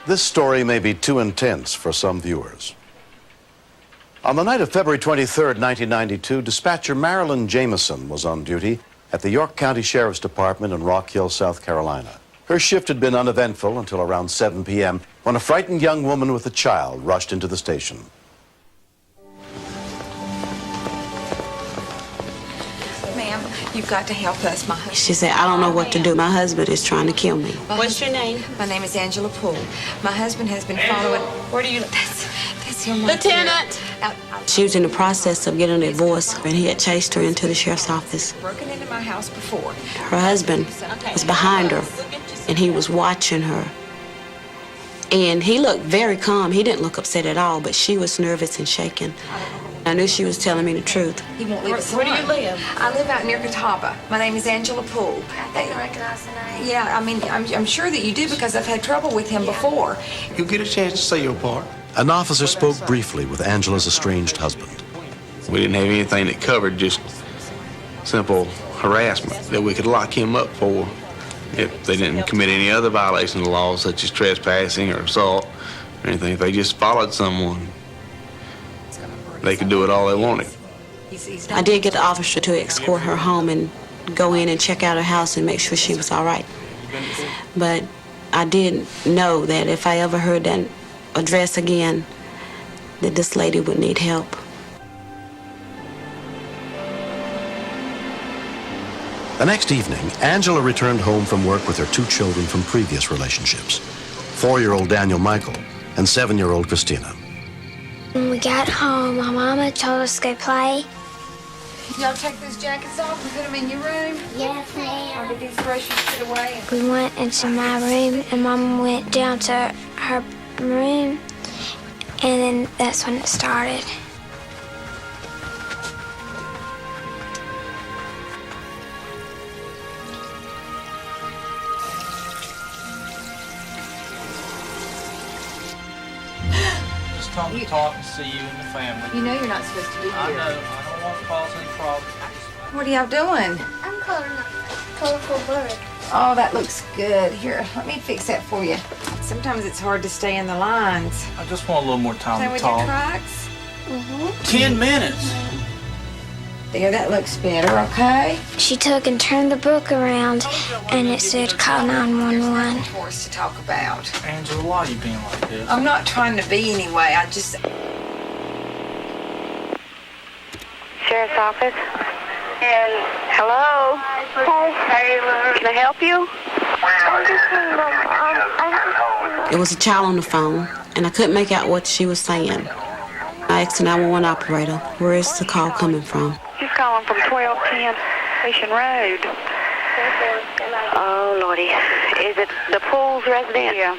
This story may be too intense for some viewers. On the night of February 23rd, 1992, dispatcher Marilyn Jameson was on duty at the York County Sheriff's Department in Rock Hill, South Carolina. Her shift had been uneventful until around 7 p.m. when a frightened young woman with a child rushed into the station. Ma'am, you've got to help us. She said, I don't know what to do. My husband is trying to kill me. What's your name? My name is Angela Poole. My husband has been following... Where do you... That's him right Lieutenant! She was in the process of getting a divorce, and he had chased her into the sheriff's office. Broken into my house before. Her husband was behind her, and he was watching her. And he looked very calm. He didn't look upset at all, but she was nervous and shaking. I knew she was telling me the truth. He won't leave us Where alone. do you live? I live out near Catawba. My name is Angela Poole. I didn't recognize the name. Yeah, I mean, I'm sure that you do because I've had trouble with him before. You get a chance to say your part. An officer spoke briefly with Angela's estranged husband. We didn't have anything that covered just simple harassment that we could lock him up for if they didn't commit any other violation of the law, such as trespassing or assault or anything. If they just followed someone, they could do it all they wanted. I did get the officer to escort her home and go in and check out her house and make sure she was all right. But I did know that if I ever heard that address again, that this lady would need help. The next evening, Angela returned home from work with her 2 children from previous relationships, 4-year-old Daniel Michael and 7-year-old Christina. When we got home, my mama told us to go play. Y'all take those jackets off and put them in your room? Yes, ma'am. Or did these groceries put away? We went into my room, and Mama went down to her room, and then that's when it started. Just come to talk and see you and the family. You know you're not supposed to be here. I know. I don't want to cause any problems. What are y'all doing? I'm coloring a colorful bird. Oh, that looks good. Here, let me fix that for you. Sometimes it's hard to stay in the lines. I just want a little more Same time to with your talk. tracks? 10 minutes. There, that looks better, okay? She took and turned the book around, and it said call 911. For us to talk about. Angela, why are you being like this? I'm not trying to be anyway. I just... Sheriff's office. And hello. Hey. Can I help you? It was a child on the phone, and I couldn't make out what she was saying. I asked the 911 operator, where is the call coming from? She's calling from 1210 Station Road. Oh, Lordy. Is it the Poole's residence? Yeah.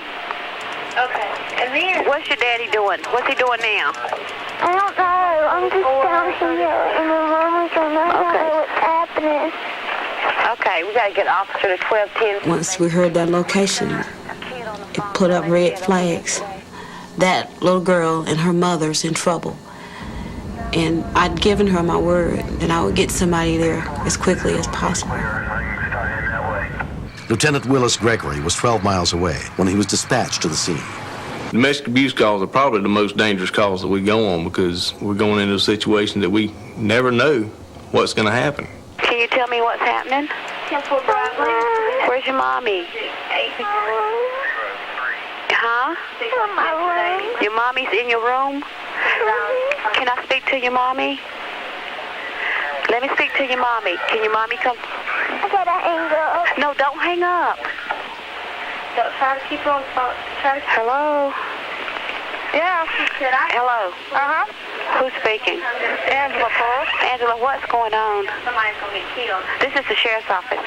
Okay. And then... What's your daddy doing? What's he doing now? I don't know. I'm just down here, and my mama's don't know what's happening. Okay, we got to get officer to 1210. Once we heard that location, it put up red flags. That little girl and her mother's in trouble. And I'd given her my word that I would get somebody there as quickly as possible. Lieutenant Willis Gregory was 12 miles away when he was dispatched to the scene. Domestic abuse calls are probably the most dangerous calls that we go on because we're going into a situation that we never know what's going to happen. Can you tell me what's happening? Where's your mommy? Huh? Your mommy's in your room? Can I speak to your mommy? Let me speak to your mommy. Can your mommy come? I gotta hang up. No, don't hang up. Try to keep her on the phone. Hello? Yeah. Hello? Uh-huh. Who's speaking? Angela Poole. Angela, what's going on? Somebody's going to get killed. This is the sheriff's office.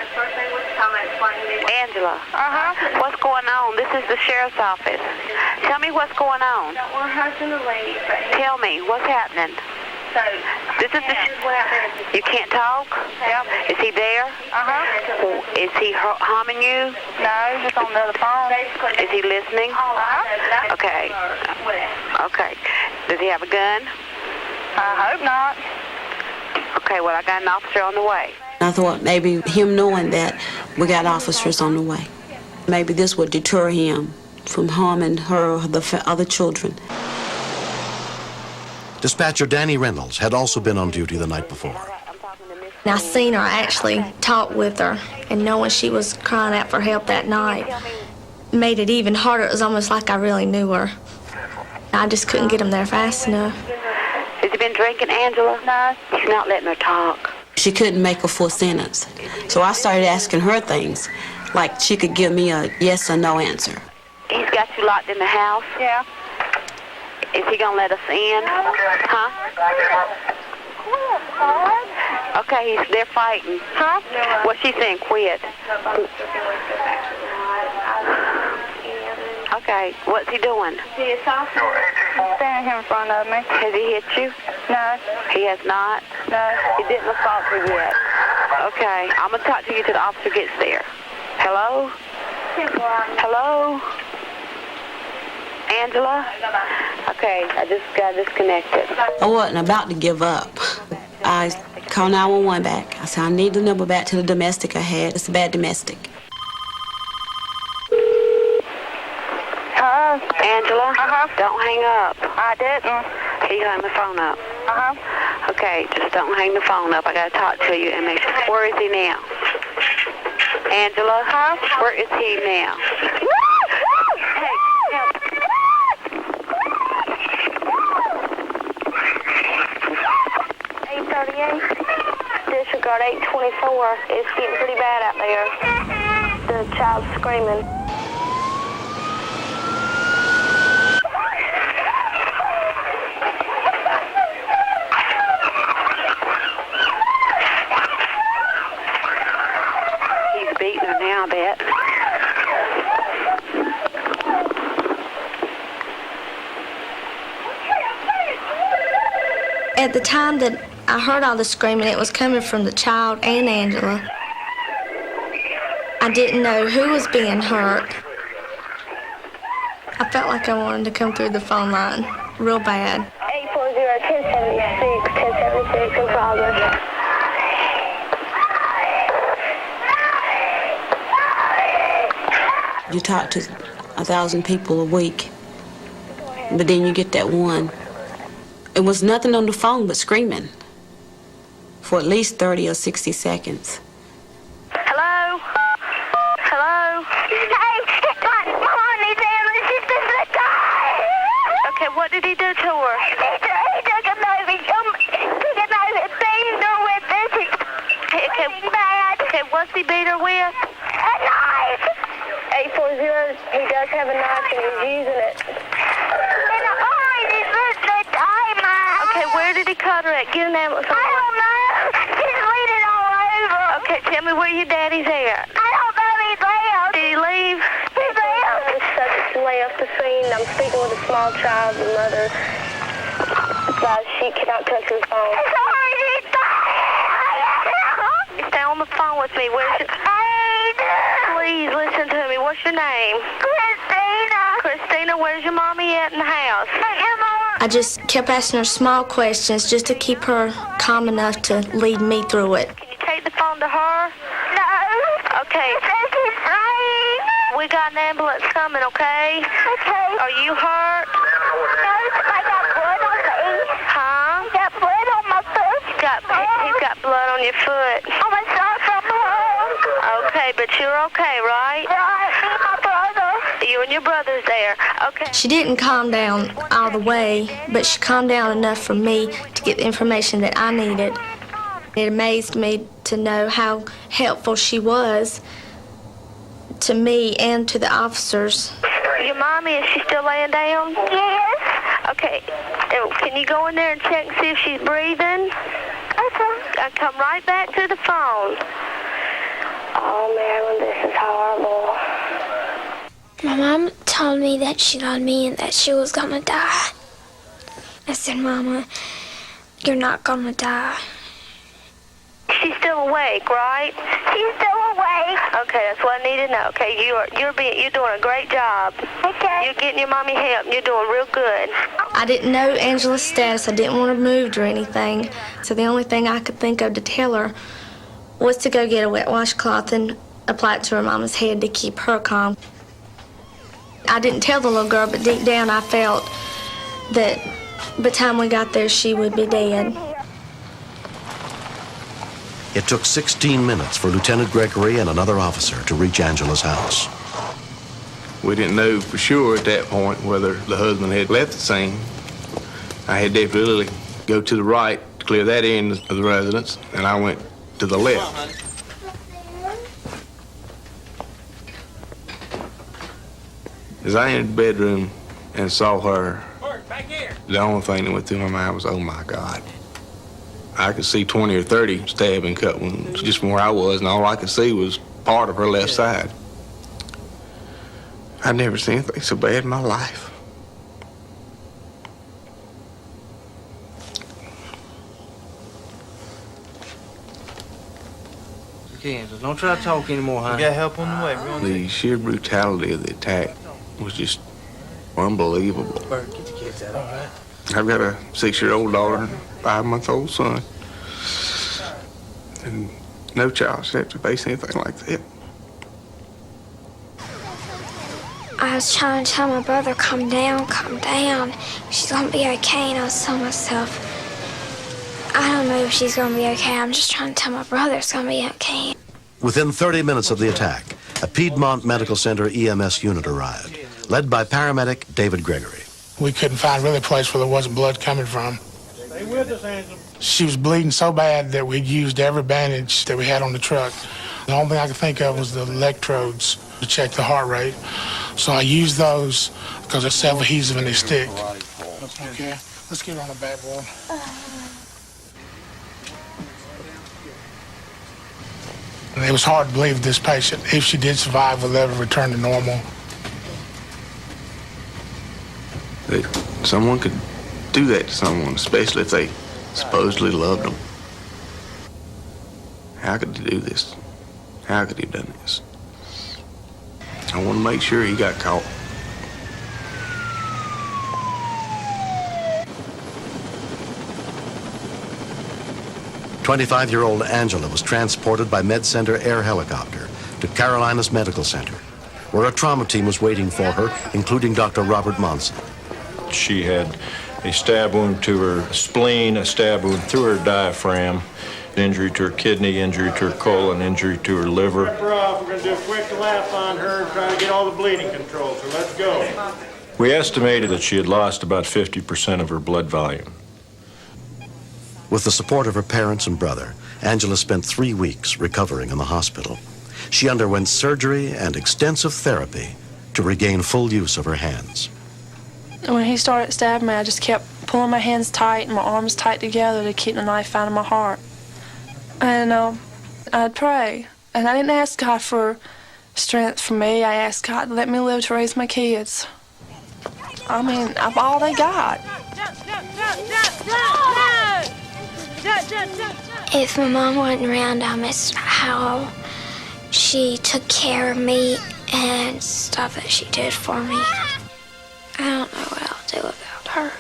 Angela, Uh-huh. what's going on? This is the sheriff's office. Tell me what's going on. Her husband and lady, but Tell me, what's happening? so This is the... You can't talk? Yep. Is he there? Uh-huh. Is he humming you? No, just on the other phone. Is he listening? Uh-huh. Okay. Okay. Does he have a gun? I hope not. Okay, well, I got an officer on the way. I thought maybe him knowing that we got officers on the way, maybe this would deter him from harming her or the other children. Dispatcher Danny Reynolds had also been on duty the night before. I seen her actually talk with her, and knowing she was crying out for help that night made it even harder. It was almost like I really knew her. I just couldn't get them there fast enough. Has he been drinking, Angela? No. He's not letting her talk. She couldn't make a full sentence. So I started asking her things, like she could give me a yes or no answer. He's got you locked in the house? Yeah. Is he gonna let us in? Huh? Okay, they're fighting. Huh? Well, she's saying quit. Okay, what's he doing? He's standing here in front of me. Has he hit you? No. He has not? No. He didn't assault you yet. Okay, I'm gonna talk to you till the officer gets there. Hello? Hello? Angela? Okay, I just got disconnected. I wasn't about to give up. I called 911 back. I said, I need the number back to the domestic I had. It's a bad domestic. Hello? Angela? Don't hang up. I didn't. Can you hang the phone up? Okay, just don't hang the phone up. I gotta talk to you and make sure. Where is he now? Angela? Where is he now? Hey, help. 838. Disregard 824. It's getting pretty bad out there. The child's screaming. He's beating her now, I bet. At the time that I heard all the screaming, it was coming from the child and Angela. I didn't know who was being hurt. I felt like I wanted to come through the phone line real bad. 840-1076, 1076 in progress. You talk to 1,000 people a week, but then you get that one. It was nothing on the phone but screaming for at least 30 or 60 seconds. Hello? Hello? Hey, Mom needs ambulance. She's gonna die. Okay, what did he do to her? He took a knife and beat her with this. It's bad. Okay, what's he beat her with? A knife. 840, he does have a knife and he's using it. Okay, where did he cut her at? Get an ambulance. I don't know. He's bleeding all over. Okay, tell me where your daddy's at. I don't know. He's left. Did he leave? He's left. The subject left the scene. I'm speaking with a small child, the mother. She cannot touch the phone. Sorry, he's dying. Stay on the phone with me. Where's your... Please listen to me. What's your name? Christina. Christina, where's your mommy at in the house? I just kept asking her small questions just to keep her calm enough to lead me through it. Can you take the phone to her? No. Okay. She's dying. We got an ambulance coming, okay? Okay. Are you hurt? No, I got blood on me. Huh? I got blood on my foot. He's got blood on your foot. I'm a shot from home. Okay, but you're okay, right? Right, me and my brother. You and your brother's there. Okay. She didn't calm down all the way, but she calmed down enough for me to get the information that I needed. It amazed me to know how helpful she was to me and to the officers. Your mommy, is she still laying down? Yes. Okay. Can you go in there and check and see if she's breathing? Okay. I come right back to the phone. Oh, Marilyn, this is horrible. My mom told me that she loved me and that she was gonna die. I said, Mama, you're not gonna die. She's still awake, right? She's still awake. Okay, that's what I need to know. Okay, you're doing a great job. Okay. You're getting your mommy help. You're doing real good. I didn't know Angela's status. I didn't want her moved or anything. So the only thing I could think of to tell her was to go get a wet washcloth and apply it to her mama's head to keep her calm. I didn't tell the little girl, but deep down I felt that by the time we got there, she would be dead. It took 16 minutes for Lieutenant Gregory and another officer to reach Angela's house. We didn't know for sure at that point whether the husband had left the scene. I had Deputy Lilly go to the right to clear that end of the residence, and I went to the left. As I entered the bedroom and saw her, the only thing that went through my mind was, oh my God. I could see 20 or 30 stab and cut wounds just from where I was, and all I could see was part of her left side. I'd never seen anything so bad in my life. Kansas, don't try to talk anymore, huh? We got help on the way. The sheer brutality of the attack was just unbelievable. Bert, get the kids out. All right. I've got a 6-year-old daughter and a 5-month-old son. And no child should have to face anything like that. I was trying to tell my brother, calm down, she's gonna be okay, and I was telling myself, I don't know if she's gonna be okay, I'm just trying to tell my brother it's gonna be okay. Within 30 minutes of the attack, a Piedmont Medical Center EMS unit arrived, led by paramedic David Gregory. We couldn't find really a place where there wasn't blood coming from. Stay with us, Angela. She was bleeding so bad that we used every bandage that we had on the truck. The only thing I could think of was the electrodes to check the heart rate. So I used those because they're self-adhesive and they stick. Okay, let's get her on the back wall. And it was hard to believe this patient, if she did survive, will ever return to normal. That someone could do that to someone, especially if they supposedly loved them. How could he do this? How could he have done this? I want to make sure he got caught. "25-year-old Angela was transported by MedCenter air helicopter to Carolinas Medical Center, where a trauma team was waiting for her, including Dr. Robert Monson. She had a stab wound to her spleen, a stab wound through her diaphragm, injury to her kidney, injury to her colon, injury to her liver. We're going to do a quick lap on her and try to get all the bleeding controlled, so let's go. We estimated that she had lost about 50% of her blood volume. With the support of her parents and brother, Angela spent 3 weeks recovering in the hospital. She underwent surgery and extensive therapy to regain full use of her hands. When he started stabbing me, I just kept pulling my hands tight and my arms tight together to keep the knife out of my heart. And I'd pray. And I didn't ask God for strength for me. I asked God to let me live to raise my kids. I mean, I'm all they got. If my mom wasn't around, I miss how she took care of me and stuff that she did for me. I don't know what I'll do without her.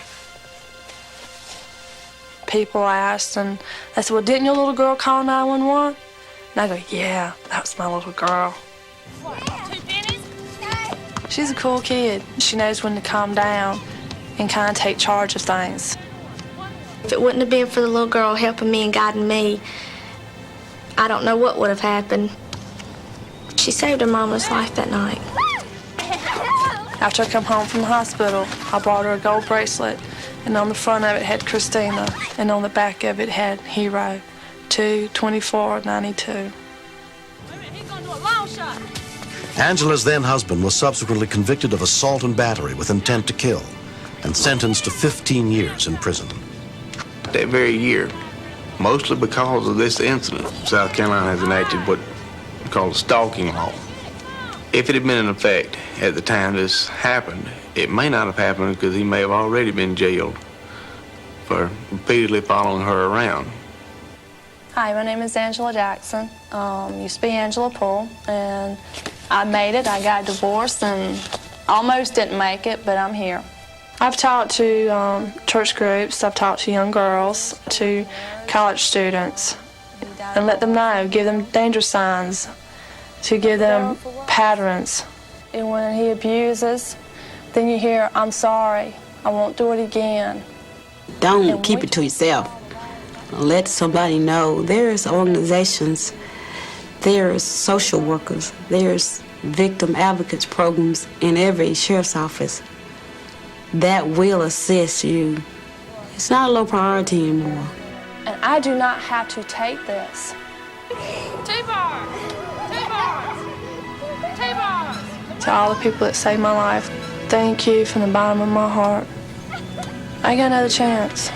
People asked, and they said, well, didn't your little girl call 911? And I go, yeah, that was my little girl. She's a cool kid. She knows when to calm down and kind of take charge of things. If it wouldn't have been for the little girl helping me and guiding me, I don't know what would have happened. She saved her mama's life that night. After I come home from the hospital, I brought her a gold bracelet, and on the front of it had Christina, and on the back of it had Hero, 2/24/92. Angela's then husband was subsequently convicted of assault and battery with intent to kill and sentenced to 15 years in prison. That very year, mostly because of this incident, South Carolina has enacted what we call a stalking law. If it had been in effect at the time this happened, it may not have happened because he may have already been jailed for repeatedly following her around. Hi, my name is Angela Jackson. Used to be Angela Poole, and I made it. I got divorced and almost didn't make it, but I'm here. I've talked to church groups, I've talked to young girls, to college students, and let them know, give them danger signs, to give them patterns And when he abuses, then you hear, I'm sorry, I won't do it again. Don't keep it to yourself. Let somebody know. There's organizations, there's social workers, there's victim advocates programs in every sheriff's office that will assist you. It's not a low priority anymore. And I do not have to take this. T-bars! T-bars! T-bars! To all the people that saved my life, thank you from the bottom of my heart. I got another chance.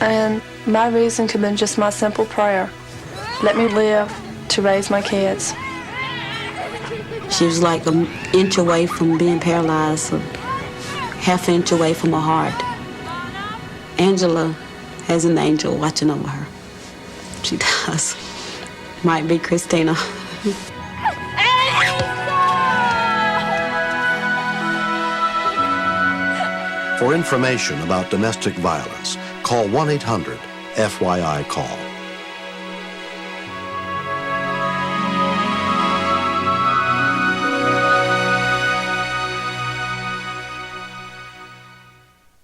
And my reason could have been just my simple prayer. Let me live to raise my kids. She was like an inch away from being paralyzed, a half inch away from her heart. Angela has an angel watching over her. She does. Might be Christina. For information about domestic violence, call 1-800-FYI-CALL.